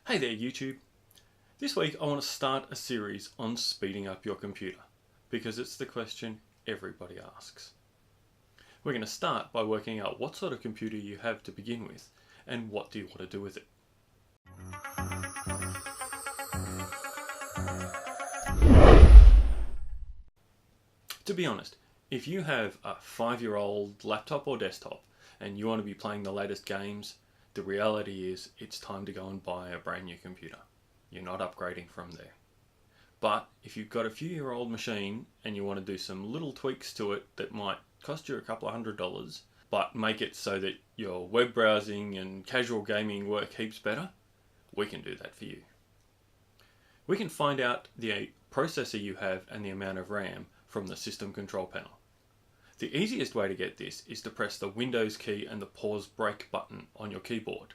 Hey there YouTube. This week I want to start a series on speeding up your computer because it's the question everybody asks. We're going to start by working out what sort of computer you have to begin with and what do you want to do with it. To be honest, if you have a 5-year-old laptop or desktop and you want to be playing the latest games, the reality is it's time to go and buy a brand new computer. You're not upgrading from there. But if you've got a few-year-old machine and you want to do some little tweaks to it that might cost you a couple of $100, but make it so that your web browsing and casual gaming work heaps better, we can do that for you. We can find out the processor you have and the amount of RAM from the system control panel. The easiest way to get this is to press the Windows key and the pause break button on your keyboard,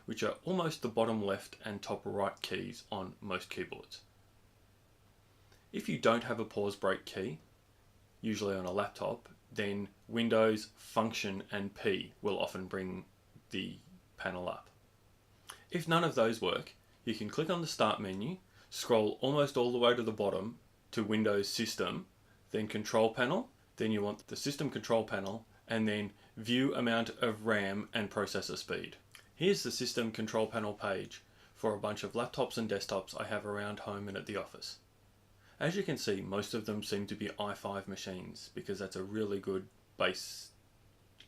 which are almost the bottom left and top right keys on most keyboards. If you don't have a pause break key, usually on a laptop, then Windows, Function and P will often bring the panel up. If none of those work, you can click on the Start menu, scroll almost all the way to the bottom to Windows System, then Control Panel, then you want the System Control Panel, and then View Amount of RAM and Processor Speed. Here's the System Control Panel page for a bunch of laptops and desktops I have around home and at the office. As you can see, most of them seem to be i5 machines because that's a really good base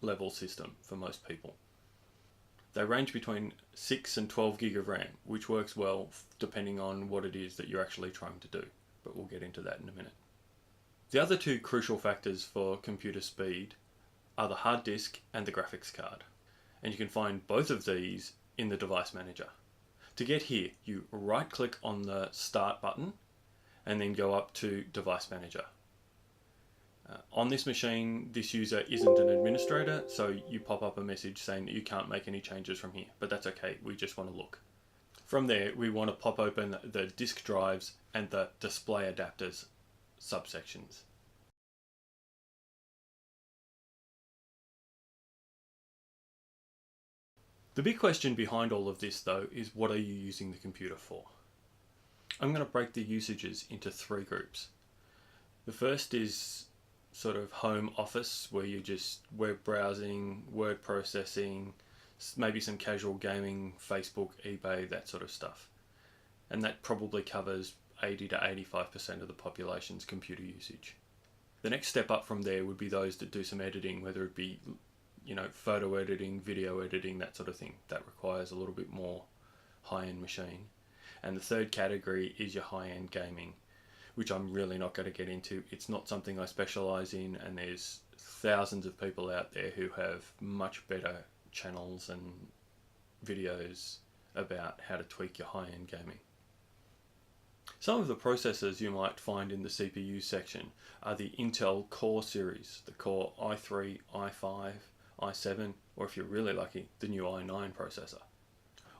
level system for most people. They range between 6 and 12 gig of RAM, which works well depending on what it is that you're actually trying to do, but we'll get into that in a minute. The other two crucial factors for computer speed are the hard disk and the graphics card. And you can find both of these in the device manager. To get here, you right click on the Start button and then go up to Device Manager. On this machine, this user isn't an administrator, so you pop up a message saying that you can't make any changes from here, but that's okay, we just want to look. From there, we want to pop open the disk drives and the display adapters subsections. The big question behind all of this though is, what are you using the computer for? I'm going to break the usages into 3 groups. The first is sort of home office, where you're just web browsing, word processing, maybe some casual gaming, Facebook, eBay, that sort of stuff. And that probably covers 80 to 85% of the population's computer usage. The next step up from there would be those that do some editing, whether it be photo editing, video editing, that sort of thing. That requires a little bit more high-end machine. And the third category is your high-end gaming, which I'm really not going to get into. It's not something I specialize in, and there's thousands of people out there who have much better channels and videos about how to tweak your high-end gaming. Some of the processors you might find in the CPU section are the Intel Core series, the Core i3, i5, i7, or if you're really lucky, the new i9 processor.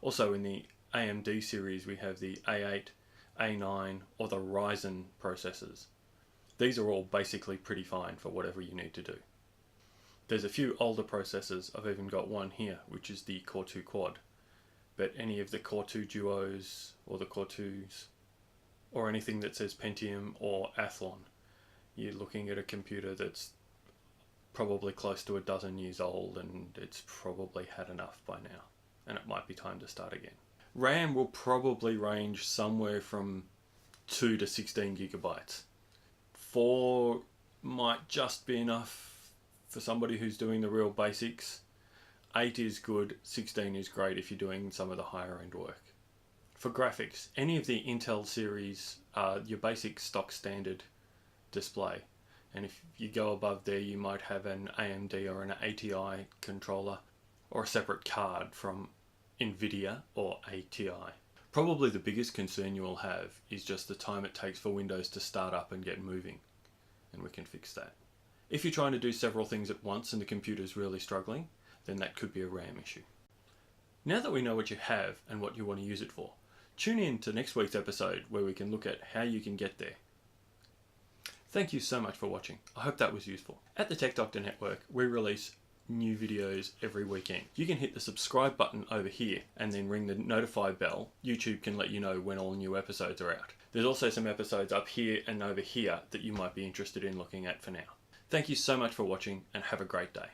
Also in the AMD series we have the A8, A9 or the Ryzen processors. These are all basically pretty fine for whatever you need to do. There's a few older processors. I've even got one here, which is the Core 2 Quad, but any of the Core 2 Duos or the Core 2s or anything that says Pentium or Athlon, you're looking at a computer that's probably close to a dozen years old, and it's probably had enough by now, and it might be time to start again. RAM will probably range somewhere from 2 to 16 gigabytes. 4 might just be enough for somebody who's doing the real basics. 8 is good, 16 is great if you're doing some of the higher end work. For graphics, any of the Intel series are your basic stock standard display. And if you go above there, you might have an AMD or an ATI controller or a separate card from NVIDIA or ATI. Probably the biggest concern you will have is just the time it takes for Windows to start up and get moving. And we can fix that. If you're trying to do several things at once and the computer's really struggling, then that could be a RAM issue. Now that we know what you have and what you want to use it for, tune in to next week's episode where we can look at how you can get there. Thank you so much for watching. I hope that was useful. At the Tech Doctor Network, we release new videos every weekend. You can hit the subscribe button over here and then ring the notify bell. YouTube can let you know when all new episodes are out. There's also some episodes up here and over here that you might be interested in looking at for now. Thank you so much for watching and have a great day.